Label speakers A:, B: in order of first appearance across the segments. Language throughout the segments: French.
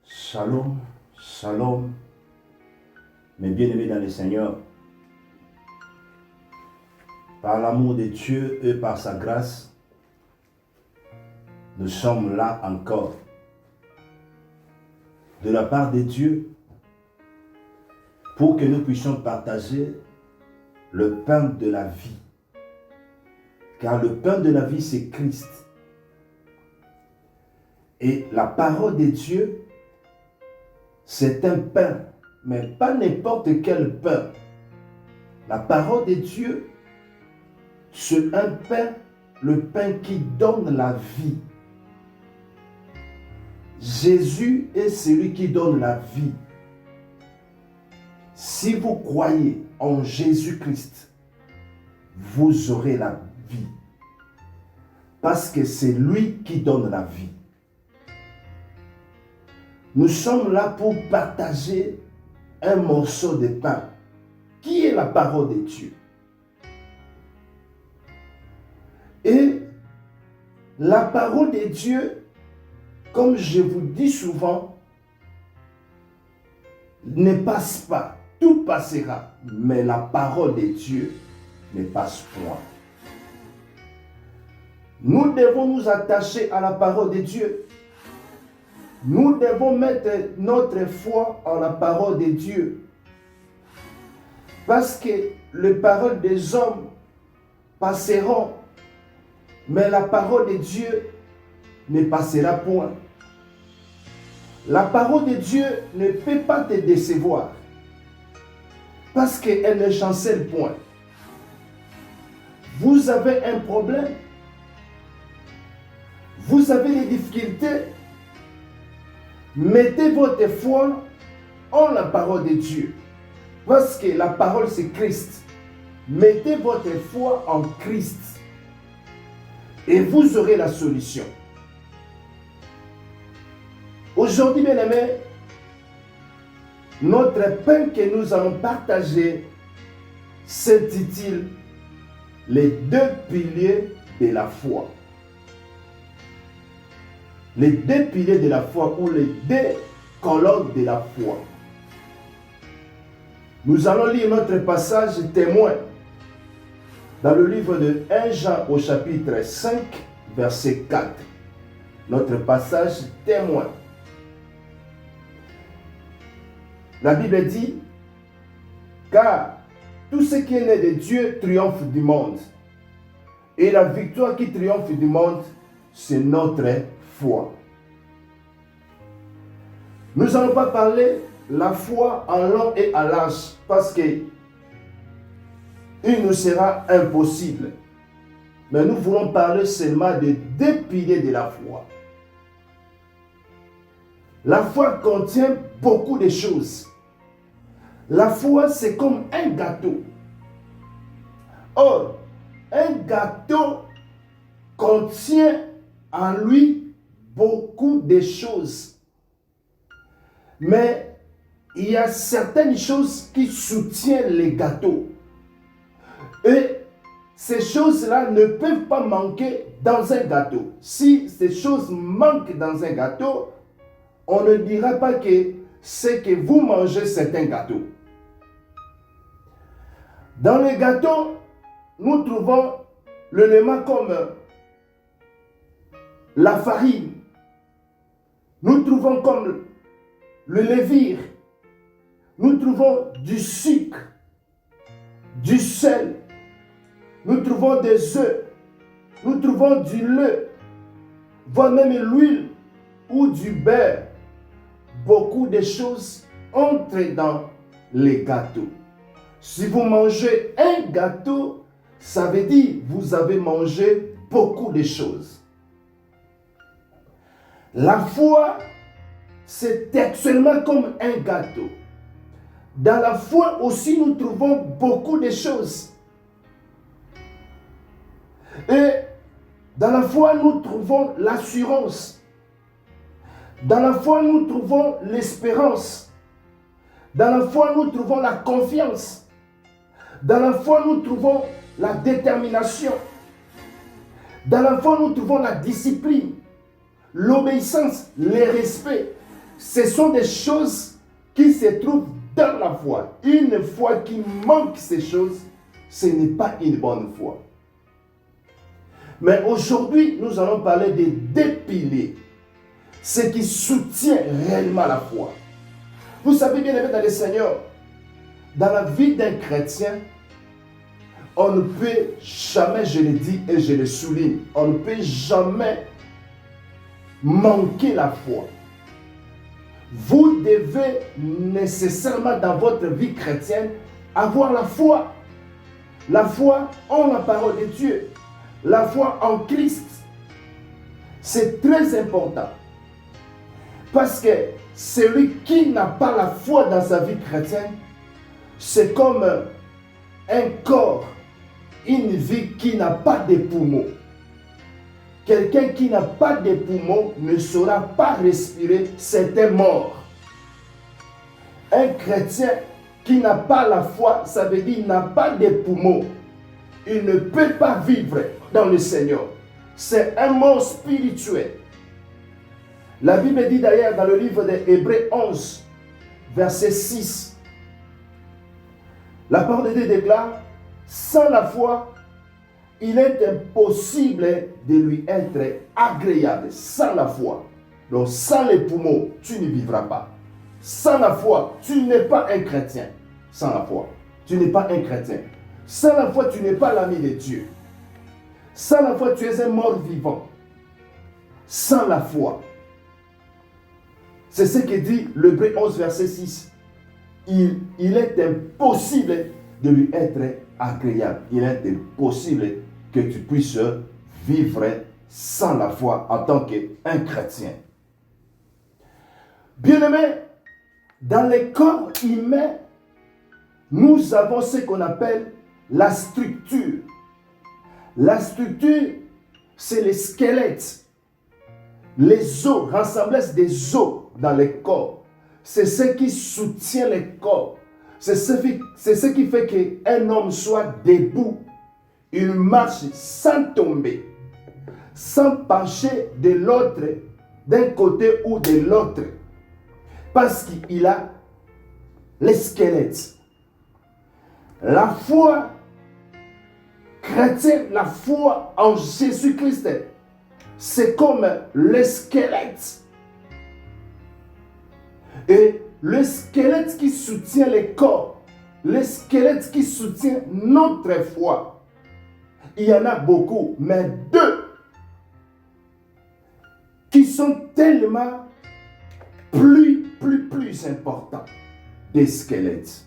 A: Shalom, shalom, mes bien-aimés dans le Seigneur. Par l'amour de Dieu et par sa grâce, nous sommes là encore. De la part de Dieu, pour que nous puissions partager le pain de la vie. Car le pain de la vie, c'est Christ. Et la parole de Dieu, c'est un pain, mais pas n'importe quel pain. La parole de Dieu, c'est un pain, le pain qui donne la vie. Jésus est celui qui donne la vie. Si vous croyez en Jésus-Christ, vous aurez la vie. Parce que c'est lui qui donne la vie. Nous sommes là pour partager un morceau de pain, qui est la parole de Dieu. Et la parole de Dieu, comme je vous dis souvent, ne passe pas. Tout passera, mais la parole de Dieu ne passe point. Nous devons nous attacher à la parole de Dieu. Nous devons mettre notre foi en la parole de Dieu. Parce que les paroles des hommes passeront, mais la parole de Dieu ne passera point. La parole de Dieu ne peut pas te décevoir. Parce qu'elle ne chancelle point. Vous avez un problème. Vous avez des difficultés. Mettez votre foi en la parole de Dieu. Parce que la parole c'est Christ. Mettez votre foi en Christ. Et vous aurez la solution. Aujourd'hui, bien aimés, notre pain que nous allons partager s'intitule les deux piliers de la foi. Les deux piliers de la foi ou les deux colonnes de la foi. Nous allons lire notre passage témoin dans le livre de 1 Jean au chapitre 5, verset 4. Notre passage témoin. La Bible dit, car tout ce qui est né de Dieu triomphe du monde. Et la victoire qui triomphe du monde, c'est notre foi. Nous n'allons pas parler la foi en long et à large parce que il nous sera impossible. Mais nous voulons parler seulement de deux piliers de la foi. La foi contient beaucoup de choses. La foi, c'est comme un gâteau. Or, un gâteau contient en lui beaucoup de choses. Mais il y a certaines choses qui soutiennent les gâteaux. Et ces choses-là ne peuvent pas manquer dans un gâteau. Si ces choses manquent dans un gâteau, on ne dira pas que c'est que vous mangez c'est un gâteau. Dans les gâteaux, nous trouvons l'élément comme la farine. Nous trouvons comme le levure. Nous trouvons du sucre, du sel. Nous trouvons des œufs. Nous trouvons du lait, voire même l'huile ou du beurre. Beaucoup de choses entrent dans les gâteaux. Si vous mangez un gâteau, ça veut dire que vous avez mangé beaucoup de choses. La foi, c'est actuellement comme un gâteau. Dans la foi aussi, nous trouvons beaucoup de choses. Et dans la foi, nous trouvons l'assurance. Dans la foi, nous trouvons l'espérance. Dans la foi, nous trouvons la confiance. Dans la foi, nous trouvons la détermination. Dans la foi, nous trouvons la discipline, l'obéissance, le respect. Ce sont des choses qui se trouvent dans la foi. Une foi qui manque ces choses, ce n'est pas une bonne foi. Mais aujourd'hui, nous allons parler des deux piliers, ce qui soutient réellement la foi. Vous savez, bien aimé dans le Seigneur, dans la vie d'un chrétien, on ne peut jamais, je le dis et je le souligne, on ne peut jamais manquer la foi. Vous devez nécessairement dans votre vie chrétienne avoir la foi. La foi en la parole de Dieu. La foi en Christ. C'est très important. Parce que celui qui n'a pas la foi dans sa vie chrétienne, c'est comme un corps, une vie qui n'a pas de poumons. Quelqu'un qui n'a pas de poumons ne saura pas respirer, c'est un mort. Un chrétien qui n'a pas la foi, ça veut dire qu'il n'a pas de poumons. Il ne peut pas vivre dans le Seigneur. C'est un mort spirituel. La Bible dit d'ailleurs dans le livre d'Hébreux 11, verset 6, la parole de Dieu déclare, sans la foi, il est impossible de lui être agréable. Sans la foi. Donc sans les poumons, tu ne vivras pas. Sans la foi, tu n'es pas un chrétien. Sans la foi, tu n'es pas un chrétien. Sans la foi, tu n'es pas l'ami de Dieu. Sans la foi, tu es un mort vivant. Sans la foi. C'est ce que dit l'Hébreux 11, verset 6. Il est impossible de lui être agréable. Il est impossible que tu puisses vivre sans la foi en tant qu'un chrétien. Bien-aimés, dans le corps humain, nous avons ce qu'on appelle la structure. La structure, c'est le squelette. Les os, rassemblage des os dans le corps. C'est ce qui soutient le corps. C'est ce qui fait qu'un homme soit debout. Il marche sans tomber, sans pencher de l'autre, d'un côté ou de l'autre. Parce qu'il a le squelette. La foi chrétienne, la foi en Jésus-Christ, c'est comme le squelette. Et le squelette qui soutient le corps, le squelette qui soutient notre foi, il y en a beaucoup, mais deux qui sont tellement plus importants des squelettes.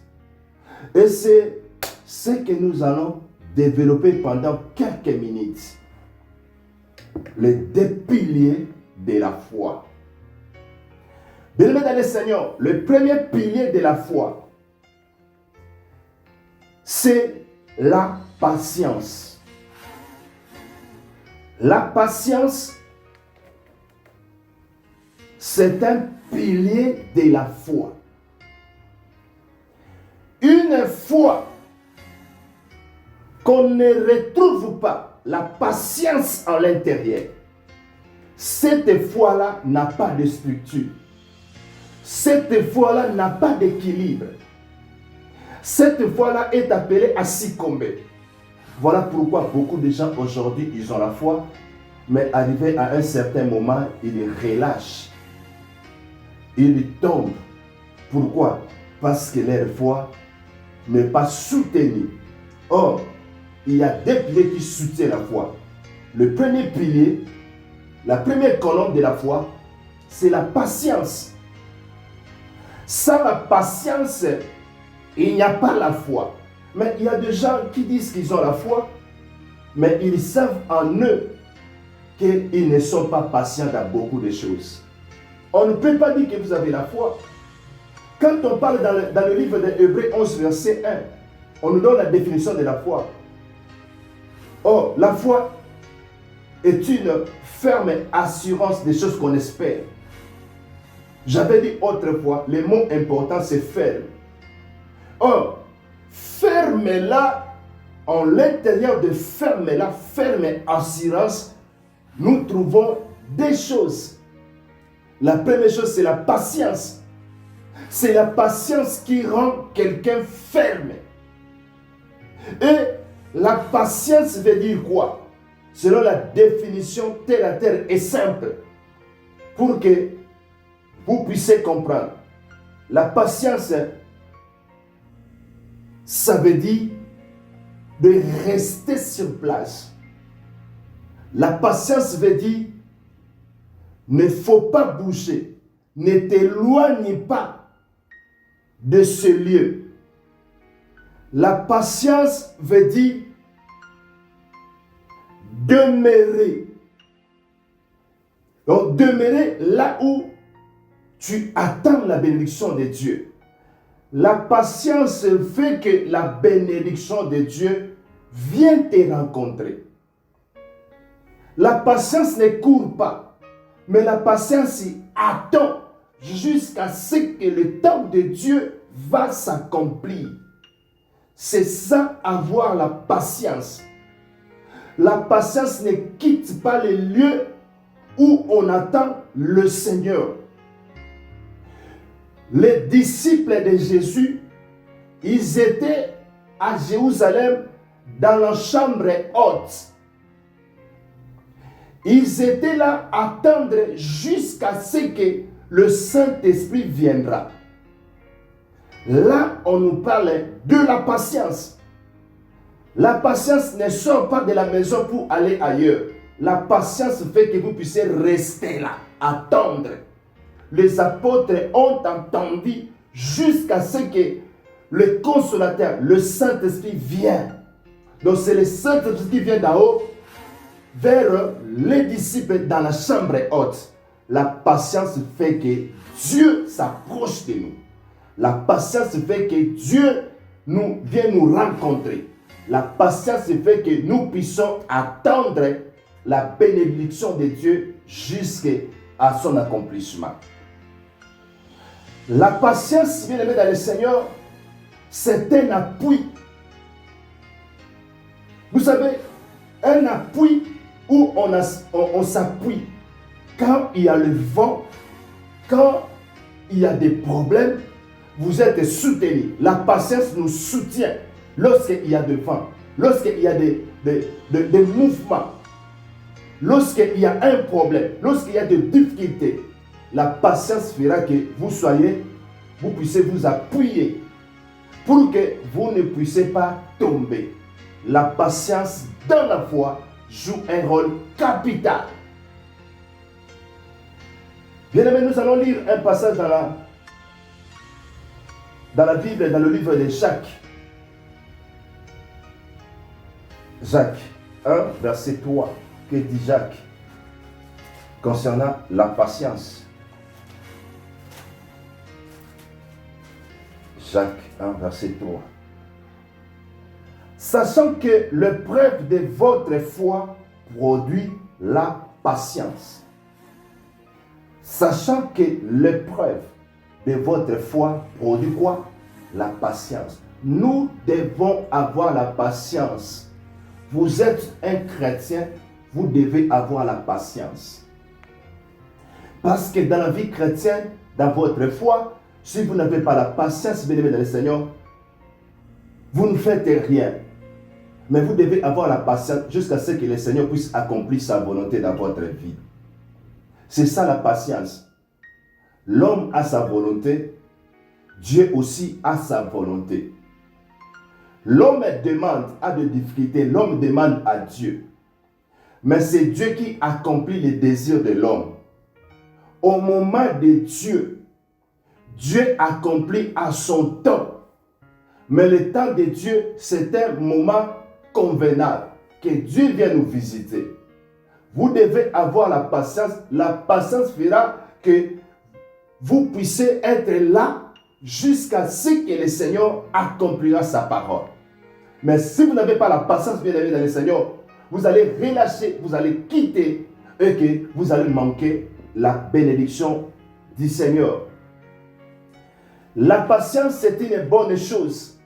A: Et c'est ce que nous allons développer pendant quelques minutes. Les deux piliers de la foi. Bien-aimés dans le Seigneur, le premier pilier de la foi, c'est la patience. La patience, c'est un pilier de la foi. Une fois qu'on ne retrouve pas la patience en l'intérieur, cette foi-là n'a pas de structure. Cette foi-là n'a pas d'équilibre. Cette foi-là est appelée à succomber. Voilà pourquoi beaucoup de gens aujourd'hui, ils ont la foi, mais arrivé à un certain moment, ils relâchent. Ils tombent. Pourquoi? Parce que leur foi n'est pas soutenue. Or, il y a deux piliers qui soutiennent la foi. Le premier pilier, la première colonne de la foi, c'est la patience. Sans la patience, il n'y a pas la foi. Mais il y a des gens qui disent qu'ils ont la foi, mais ils savent en eux qu'ils ne sont pas patients dans beaucoup de choses. On ne peut pas dire que vous avez la foi. Quand on parle dans le livre de Hébreux 11, verset 1, on nous donne la définition de la foi. Or, la foi est une ferme assurance des choses qu'on espère. J'avais dit autrefois, le mot important c'est ferme. Or, ferme là, en l'intérieur de ferme là, ferme assurance, nous trouvons des choses. La première chose, c'est la patience. C'est la patience qui rend quelqu'un ferme. Et la patience veut dire quoi? Selon la définition terre à terre est simple. Pour que vous puissiez comprendre. La patience, ça veut dire de rester sur place. La patience veut dire ne faut pas bouger. Ne t'éloigne pas de ce lieu. La patience veut dire demeurer. Donc, demeurer là où tu attends la bénédiction de Dieu. La patience fait que la bénédiction de Dieu vient te rencontrer. La patience ne court pas, mais la patience attend jusqu'à ce que le temps de Dieu va s'accomplir. C'est ça, avoir la patience. La patience ne quitte pas les lieux où on attend le Seigneur. Les disciples de Jésus, ils étaient à Jérusalem dans la chambre haute. Ils étaient là à attendre jusqu'à ce que le Saint-Esprit viendra. Là, on nous parle de la patience. La patience ne sort pas de la maison pour aller ailleurs. La patience fait que vous puissiez rester là, attendre. Les apôtres ont entendu jusqu'à ce que le consolateur, le Saint-Esprit vienne. Donc c'est le Saint-Esprit qui vient d'en haut vers les disciples dans la chambre haute. La patience fait que Dieu s'approche de nous. La patience fait que Dieu vient nous rencontrer. La patience fait que nous puissions attendre la bénédiction de Dieu jusqu'à son accomplissement. La patience, bien aimé dans le Seigneur, c'est un appui. Vous savez, un appui où on s'appuie quand il y a le vent, quand il y a des problèmes, vous êtes soutenu. La patience nous soutient lorsqu'il y a des vents, lorsqu'il y a des mouvements, lorsqu'il y a un problème, lorsqu'il y a des difficultés. La patience fera que vous puissiez vous appuyer pour que vous ne puissiez pas tomber. La patience dans la foi joue un rôle capital. Bien aimé, nous allons lire un passage dans la Bible, dans le livre de Jacques. Jacques 1, verset 3. Que dit Jacques concernant la patience? Jacques 1, verset 3. Sachant que l'épreuve de votre foi produit la patience. Sachant que l'épreuve de votre foi produit quoi? La patience. Nous devons avoir la patience. Vous êtes un chrétien, vous devez avoir la patience. Parce que dans la vie chrétienne, dans votre foi, si vous n'avez pas la patience, bien-aimé dans le Seigneur, vous ne faites rien. Mais vous devez avoir la patience jusqu'à ce que le Seigneur puisse accomplir sa volonté dans votre vie. C'est ça la patience. L'homme a sa volonté, Dieu aussi a sa volonté. L'homme a des difficultés, l'homme demande à Dieu. Mais c'est Dieu qui accomplit les désirs de l'homme. Au moment de Dieu, Dieu accomplit à son temps. Mais le temps de Dieu, c'est un moment convenable que Dieu vient nous visiter. Vous devez avoir la patience. La patience fera que vous puissiez être là jusqu'à ce que le Seigneur accomplira sa parole. Mais si vous n'avez pas la patience, bien aimé dans le Seigneur, vous allez relâcher, vous allez quitter et que vous allez manquer la bénédiction du Seigneur. La patience, c'est une bonne chose.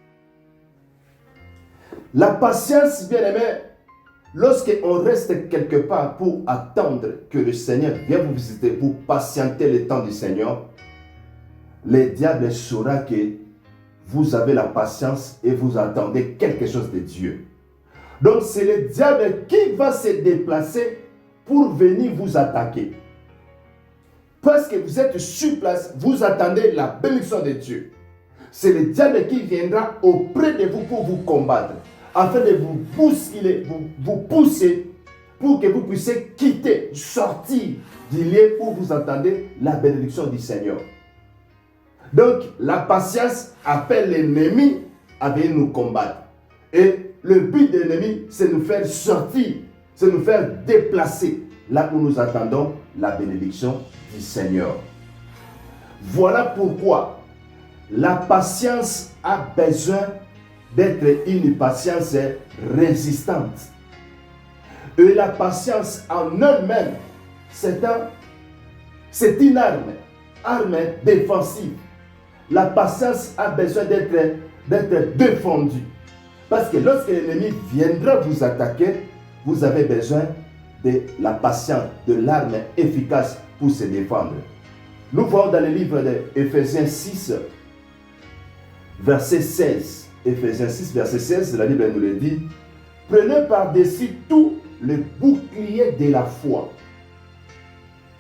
A: La patience, bien aimé, Lorsqu'on reste quelque part pour attendre que le Seigneur vienne vous visiter, pour patienter le temps du Seigneur, le diable saura que vous avez la patience et vous attendez quelque chose de Dieu. Donc c'est le diable qui va se déplacer pour venir vous attaquer. Parce que vous êtes sur place, vous attendez la bénédiction de Dieu. C'est le diable qui viendra auprès de vous pour vous combattre, afin de vous bousculer, vous pousser pour que vous puissiez quitter, sortir du lieu où vous attendez la bénédiction du Seigneur. Donc, la patience appelle l'ennemi à venir nous combattre. Et le but de l'ennemi, c'est nous faire sortir, c'est nous faire déplacer là où nous attendons la bénédiction du Seigneur. Voilà pourquoi la patience a besoin d'être une patience résistante. Et la patience en elle-même, c'est une arme défensive. La patience a besoin d'être défendue. Parce que lorsque l'ennemi viendra vous attaquer, vous avez besoin de la patience, de l'arme efficace pour se défendre. Nous voyons dans le livre d'Éphésiens 6, verset 16. Éphésiens 6, verset 16, la Bible nous le dit. Prenez par-dessus tout le bouclier de la foi.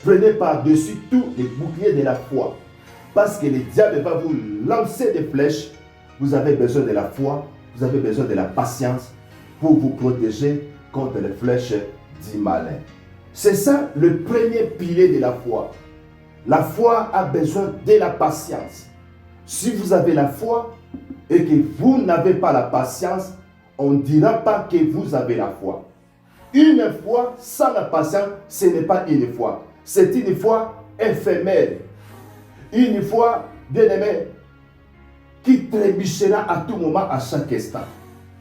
A: Prenez par-dessus tout le bouclier de la foi. Parce que le diable va vous lancer des flèches. Vous avez besoin de la foi, vous avez besoin de la patience pour vous protéger contre les flèches du malin. C'est ça le premier pilier de la foi. La foi a besoin de la patience. Si vous avez la foi et que vous n'avez pas la patience, on ne dira pas que vous avez la foi. Une foi sans la patience, ce n'est pas une foi. C'est une foi éphémère. Une foi, bien-aimée, qui trébuchera à tout moment, à chaque instant.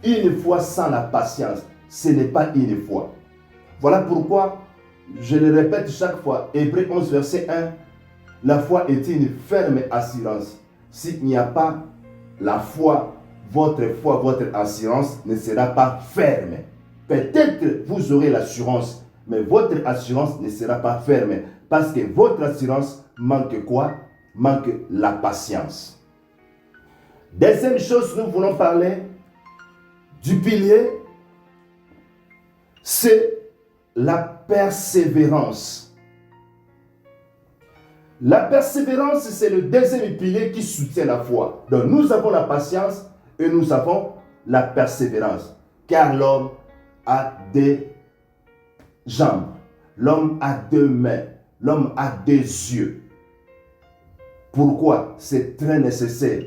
A: Une foi sans la patience, ce n'est pas une foi. Voilà pourquoi, je le répète chaque fois, Hébreux 11, verset 1, la foi est une ferme assurance. S'il n'y a pas la foi, votre assurance ne sera pas ferme. Peut-être vous aurez l'assurance, mais votre assurance ne sera pas ferme. Parce que votre assurance manque quoi? Manque la patience. Deuxième chose, nous voulons parler du pilier, c'est la persévérance. La persévérance, c'est le deuxième pilier qui soutient la foi. Donc nous avons la patience et nous avons la persévérance. Car l'homme a deux jambes, l'homme a deux mains, l'homme a deux yeux. Pourquoi? C'est très nécessaire.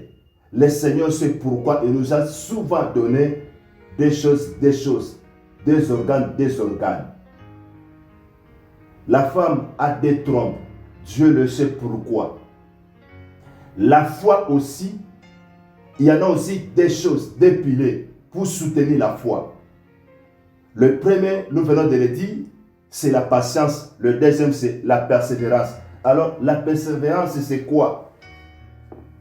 A: Le Seigneur sait pourquoi il nous a souvent donné des choses, des organes. La femme a des trompes. Dieu le sait pourquoi. La foi aussi, il y en a aussi des choses, des piliers pour soutenir la foi. Le premier, nous venons de le dire, c'est la patience. Le deuxième, c'est la persévérance. Alors, la persévérance, c'est quoi?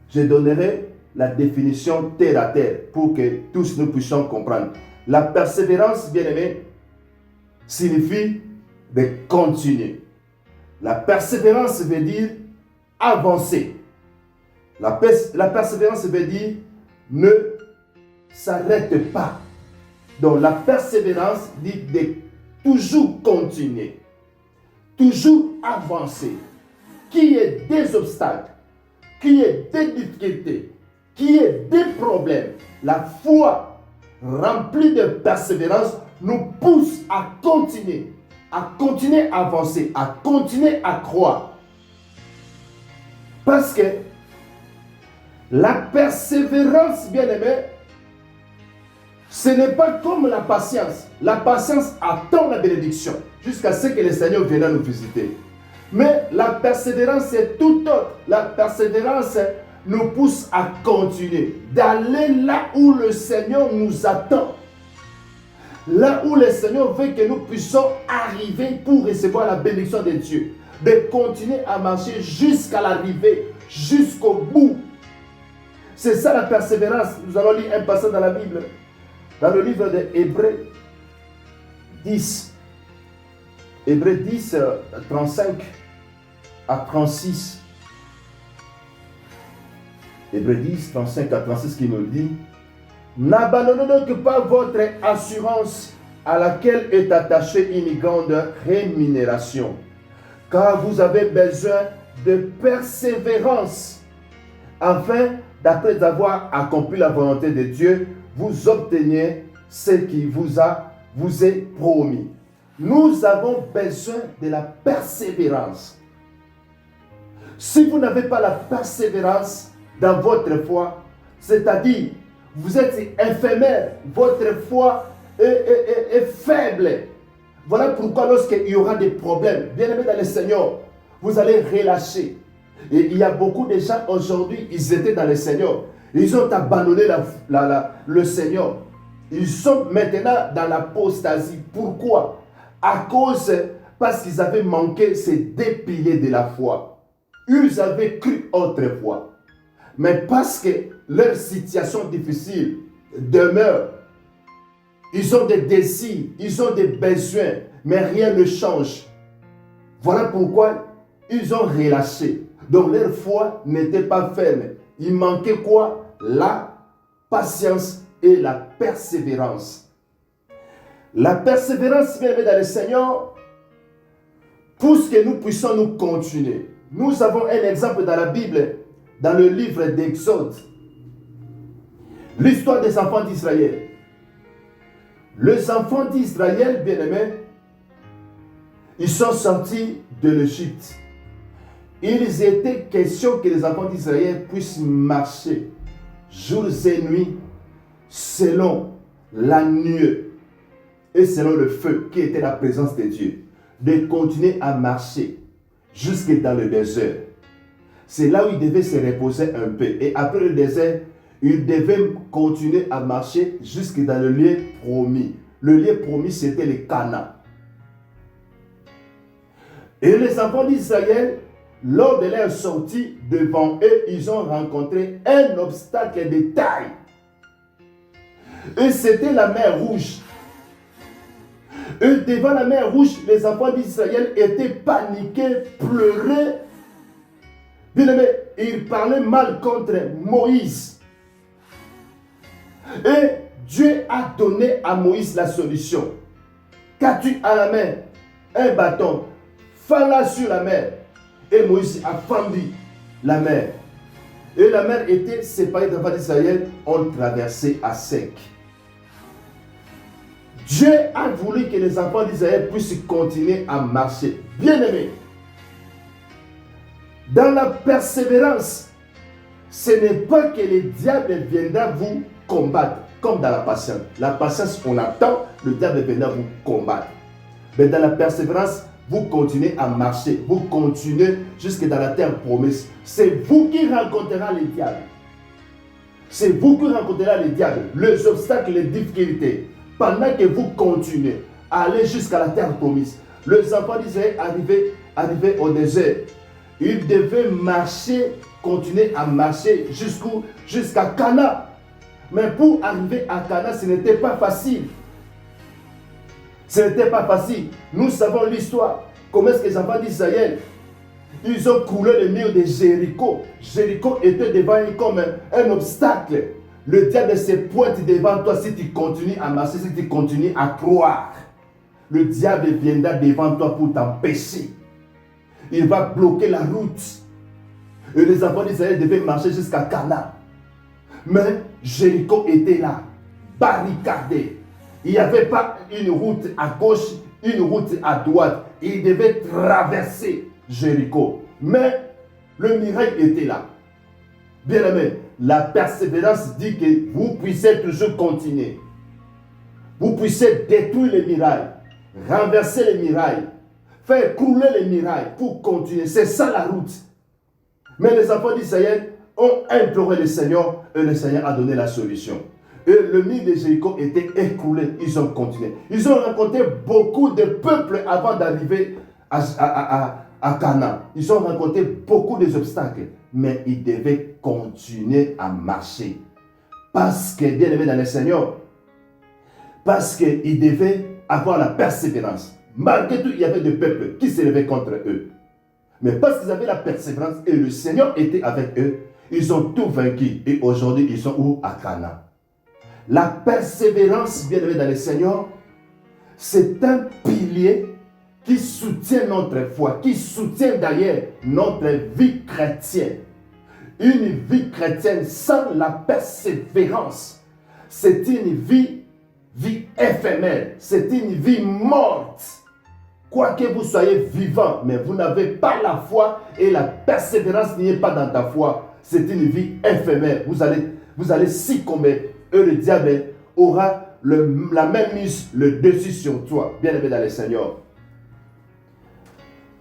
A: Je donnerai la définition terre à terre pour que tous nous puissions comprendre. La persévérance, bien aimé, signifie de continuer. La persévérance veut dire avancer. La persévérance veut dire ne s'arrête pas. Donc la persévérance dit de toujours continuer, toujours avancer. Qu'il y ait des obstacles, qu'il y ait des difficultés, qu'il y ait des problèmes, la foi remplie de persévérance nous pousse à continuer à avancer, à continuer à croire. Parce que la persévérance, bien aimé, ce n'est pas comme la patience. La patience attend la bénédiction jusqu'à ce que le Seigneur vienne nous visiter. Mais la persévérance, c'est tout autre. La persévérance nous pousse à continuer, d'aller là où le Seigneur nous attend. Là où le Seigneur veut que nous puissions arriver pour recevoir la bénédiction de Dieu. De continuer à marcher jusqu'à l'arrivée, jusqu'au bout. C'est ça la persévérance. Nous allons lire un passage dans la Bible. Dans le livre des Hébreux 10. Hébreux 10, 35 à 36. Hébreux 10, 35 à 36 qui nous dit: n'abandonnez donc pas votre assurance à laquelle est attachée une grande rémunération, car vous avez besoin de persévérance, afin, d'après avoir accompli la volonté de Dieu, vous obteniez ce qui vous est promis. Nous avons besoin de la persévérance. Si vous n'avez pas la persévérance dans votre foi, c'est-à-dire vous êtes éphémère, votre foi est faible. Voilà pourquoi lorsqu'il y aura des problèmes, bien aimés dans le Seigneur, vous allez relâcher. Et il y a beaucoup de gens aujourd'hui, ils étaient dans le Seigneur. Ils ont abandonné le Seigneur. Ils sont maintenant dans l'apostasie. Pourquoi? Parce qu'ils avaient manqué ces deux piliers de la foi. Ils avaient cru autrefois. Mais parce que leur situation difficile demeure, ils ont des désirs, ils ont des besoins, mais rien ne change. Voilà pourquoi ils ont relâché. Donc leur foi n'était pas ferme. Il manquait quoi? La patience et la persévérance. La persévérance, bien aimé dans le Seigneur, pour que nous puissions nous continuer. Nous avons un exemple dans la Bible, dans le livre d'Exode. L'histoire des enfants d'Israël. Les enfants d'Israël, bien aimés, ils sont sortis de l'Égypte. Il était question que les enfants d'Israël puissent marcher jours et nuits selon la nuée et selon le feu qui était la présence de Dieu. De continuer à marcher jusque dans le désert. C'est là où ils devaient se reposer un peu. Et après le désert, ils devaient continuer à marcher jusque dans le lieu promis. Le lieu promis, c'était le Canaan. Et les enfants d'Israël, lors de leur sortie devant eux, ils ont rencontré un obstacle de taille. Et c'était la mer Rouge. Et devant la mer Rouge, les enfants d'Israël étaient paniqués, pleuraient. Bien aimé, ils parlaient mal contre Moïse. Et Dieu a donné à Moïse la solution. Qu'as-tu à la main? Un bâton. Fends-la sur la mer. Et Moïse a fendu la mer. Et la mer était séparée des enfants d'Israël, ont traversé à sec. Dieu a voulu que les enfants d'Israël puissent continuer à marcher. Bien aimé, dans la persévérance, ce n'est pas que le diable viendra vous combattre, comme dans la patience. La patience, on attend, le diable viendra vous combattre. Mais dans la persévérance, vous continuez à marcher, vous continuez jusque dans la terre promise. C'est vous qui rencontrerez le diable. C'est vous qui rencontrerez le diable, les obstacles, les difficultés. Pendant que vous continuez à aller jusqu'à la terre promise, les enfants d'Israël arrivaient au désert. Ils devaient marcher, continuer à marcher jusqu'à Canaan. Mais pour arriver à Canaan, ce n'était pas facile. Ce n'était pas facile. Nous savons l'histoire. Comment est-ce que les enfants d'Israël, ils ont coulé le mur de Jéricho. Jéricho était devant eux comme un obstacle. Le diable se pointe devant toi si tu continues à marcher, si tu continues à croire. Le diable viendra devant toi pour t'empêcher. Il va bloquer la route. Et les enfants d'Israël devaient marcher jusqu'à Canaan. Mais Jéricho était là, barricadé. Il n'y avait pas une route à gauche, une route à droite. Il devait traverser Jéricho. Mais le miracle était là. Bien aimé, la persévérance dit que vous puissiez toujours continuer. Vous puissiez détruire les murailles, renverser les murailles, faire couler les murailles pour continuer. C'est ça la route. Mais les enfants d'Israël ont imploré le Seigneur et le Seigneur a donné la solution. Et le mur de Jéricho était écoulé. Ils ont continué. Ils ont rencontré beaucoup de peuples avant d'arriver à Canaan. Ils ont rencontré beaucoup d'obstacles. Mais ils devaient continuer à marcher. Parce que, bien aimé dans le Seigneur, parce qu'ils devaient avoir la persévérance. Malgré tout, il y avait des peuples qui s'élevaient contre eux. Mais parce qu'ils avaient la persévérance et le Seigneur était avec eux, ils ont tout vaincu. Et aujourd'hui, ils sont où? À Canaan. La persévérance, bien aimé dans le Seigneur, c'est un pilier qui soutient notre foi, qui soutient d'ailleurs notre vie chrétienne. Une vie chrétienne sans la persévérance, c'est une vie éphémère, c'est une vie morte. Quoique vous soyez vivant, mais vous n'avez pas la foi et la persévérance n'y est pas dans ta foi, c'est une vie éphémère. Vous allez succomber et le diable aura la même mise le dessus sur toi, bien-aimé dans le Seigneur.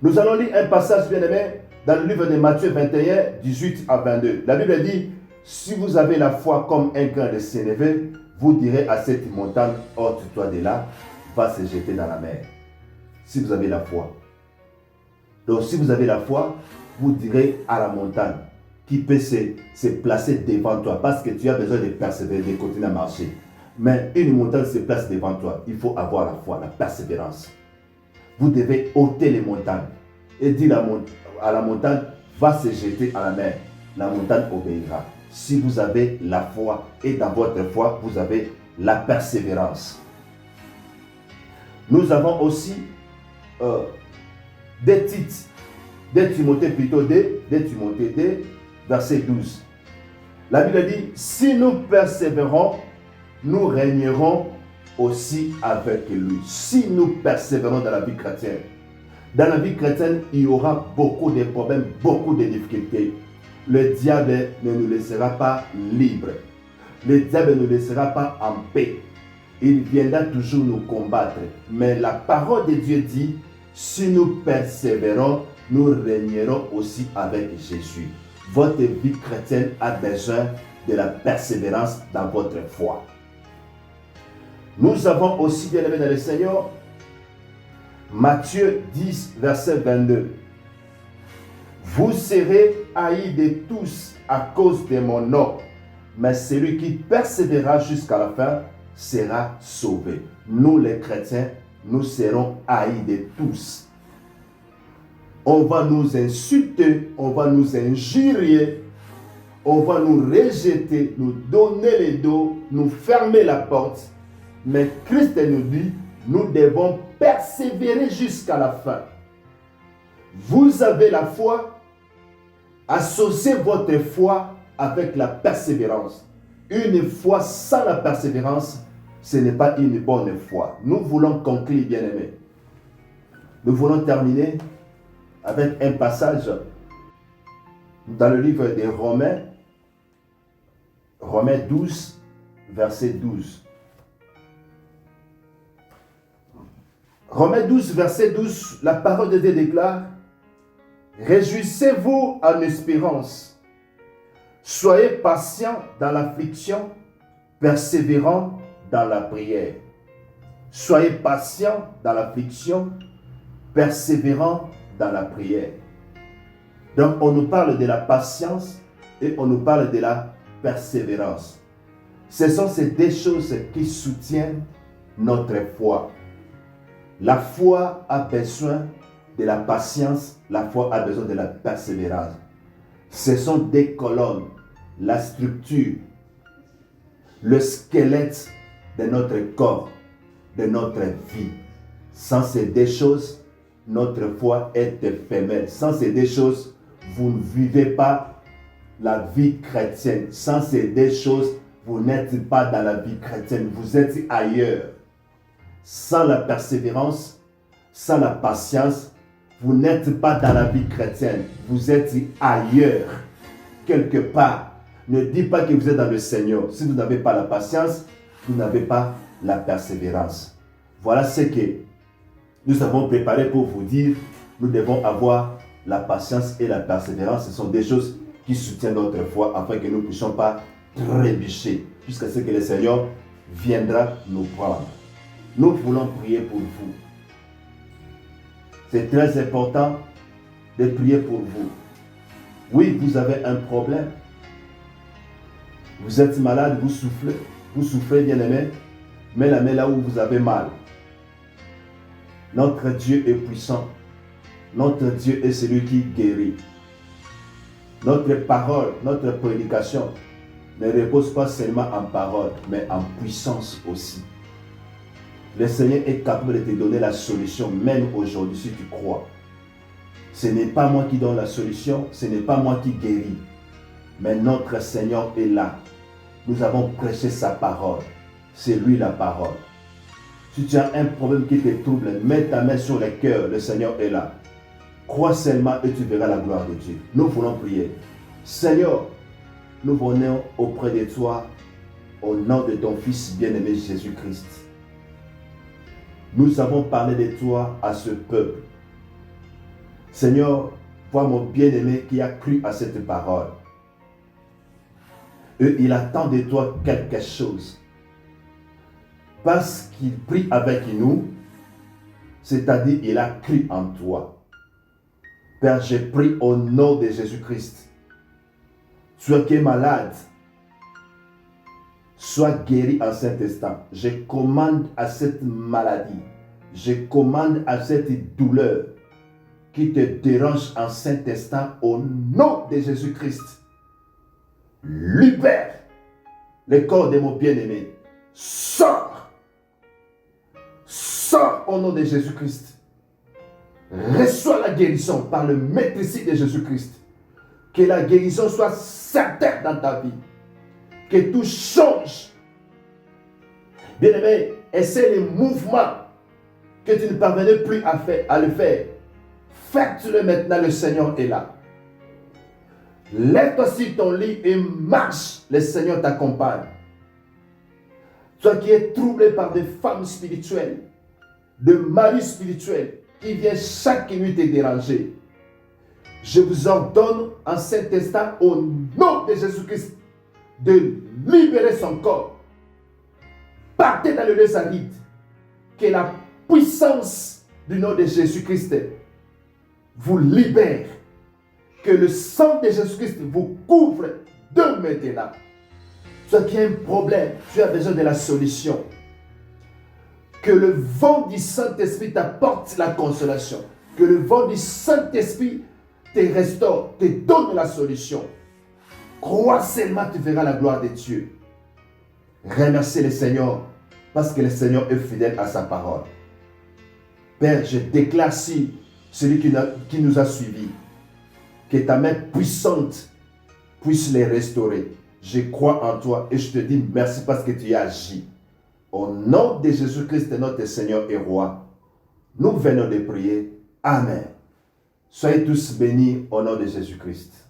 A: Nous allons lire un passage, bien-aimé, dans le livre de Matthieu 21, 18 à 22. La Bible dit, si vous avez la foi comme un grain de sénévé, vous direz à cette montagne, ôte-toi de là, va se jeter dans la mer. Si vous avez la foi. Donc, si vous avez la foi, vous direz à la montagne qui peut se placer devant toi parce que tu as besoin de persévérer, de continuer à marcher. Mais une montagne se place devant toi. Il faut avoir la foi, la persévérance. Vous devez ôter les montagnes et dire à la montagne, va se jeter à la mer. La montagne obéira. Si vous avez la foi et dans votre foi, vous avez la persévérance. Nous avons aussi des titres, des Timothée plutôt, des Timothée 2, verset 12. La Bible dit, si nous persévérons, nous régnerons aussi avec lui. Si nous persévérons dans la vie chrétienne. Dans la vie chrétienne, il y aura beaucoup de problèmes, beaucoup de difficultés. Le diable ne nous laissera pas libres. Le diable ne nous laissera pas en paix. Il viendra toujours nous combattre. Mais la parole de Dieu dit, si nous persévérons, nous régnerons aussi avec Jésus. Votre vie chrétienne a besoin de la persévérance dans votre foi. Nous avons aussi, bien aimé dans le Seigneur, Matthieu 10, verset 22. Vous serez haïs de tous à cause de mon nom, mais celui qui persévérera jusqu'à la fin sera sauvé. Nous les chrétiens, nous serons haïs de tous. On va nous insulter, on va nous injurier, on va nous rejeter, nous donner le dos, nous fermer la porte. Mais Christ nous dit, nous devons persévérer jusqu'à la fin. Vous avez la foi, associez votre foi avec la persévérance. Une foi sans la persévérance, ce n'est pas une bonne foi. Nous voulons conclure, bien-aimés. Nous voulons terminer avec un passage dans le livre des Romains, Romains 12, verset 12. Romains 12, verset 12, la parole de Dieu déclare, réjouissez-vous en espérance, soyez patients dans l'affliction, persévérants dans la prière. Soyez patients dans l'affliction, persévérants dans la prière. Donc on nous parle de la patience et on nous parle de la persévérance. Ce sont ces deux choses qui soutiennent notre foi. La foi a besoin de la patience, la foi a besoin de la persévérance. Ce sont des colonnes, la structure, le squelette de notre corps, de notre vie. Sans ces deux choses, notre foi est éphémère. Sans ces deux choses, vous ne vivez pas la vie chrétienne. Sans ces deux choses, vous n'êtes pas dans la vie chrétienne. Vous êtes ailleurs. Sans la persévérance, sans la patience, vous n'êtes pas dans la vie chrétienne. Vous êtes ailleurs, quelque part. Ne dites pas que vous êtes dans le Seigneur. Si vous n'avez pas la patience, vous n'avez pas la persévérance. Voilà ce que nous avons préparé pour vous dire. Nous devons avoir la patience et la persévérance. Ce sont des choses qui soutiennent notre foi afin que nous ne puissions pas trébucher jusqu'à ce que le Seigneur viendra nous prendre. Nous voulons prier pour vous. C'est très important de prier pour vous. Oui, vous avez un problème. Vous êtes malade, vous souffrez, bien aimé. Mais la main là où vous avez mal. Notre Dieu est puissant. Notre Dieu est celui qui guérit. Notre parole, notre prédication ne repose pas seulement en parole, mais en puissance aussi. Le Seigneur est capable de te donner la solution, même aujourd'hui, si tu crois. Ce n'est pas moi qui donne la solution, ce n'est pas moi qui guéris, mais notre Seigneur est là. Nous avons prêché sa parole. C'est lui la parole. Si tu as un problème qui te trouble, mets ta main sur le cœur, le Seigneur est là. Crois seulement et tu verras la gloire de Dieu. Nous voulons prier. Seigneur, nous venons auprès de toi au nom de ton Fils bien-aimé Jésus-Christ. Nous avons parlé de toi à ce peuple. Seigneur, vois mon bien-aimé qui a cru à cette parole. Et il attend de toi quelque chose. Parce qu'il prie avec nous, c'est-à-dire il a cru en toi. Père, je prie au nom de Jésus-Christ. Toi qui es malade, sois guéri en cet instant. Je commande à cette maladie, je commande à cette douleur qui te dérange en cet instant au nom de Jésus-Christ. Libère le corps de mon bien-aimé. Sors. Sors au nom de Jésus-Christ. Reçois la guérison par le maîtrise de Jésus-Christ. Que la guérison soit certaine dans ta vie. Que tout change. Bien-aimé, essaie les mouvements que tu ne parvenais plus à le faire. Faites-le maintenant, le Seigneur est là. Lève-toi sur ton lit et marche, le Seigneur t'accompagne. Toi qui es troublé par des femmes spirituelles, de maris spirituels, qui viennent chaque nuit te déranger. Je vous ordonne en cet instant, au nom de Jésus-Christ, de libérer son corps. Partez dans le lieu aride. Que la puissance du nom de Jésus-Christ vous libère. Que le sang de Jésus-Christ vous couvre de maintenant. Toi qui as un problème, tu as besoin de la solution. Que le vent du Saint-Esprit t'apporte la consolation. Que le vent du Saint-Esprit te restaure, te donne la solution. Crois seulement, tu verras la gloire de Dieu. Remercie le Seigneur parce que le Seigneur est fidèle à sa parole. Père, je déclare si celui qui nous a suivis, que ta main puissante puisse les restaurer. Je crois en toi et je te dis merci parce que tu as agi. Au nom de Jésus-Christ, notre Seigneur et Roi, nous venons de prier. Amen. Soyez tous bénis au nom de Jésus-Christ.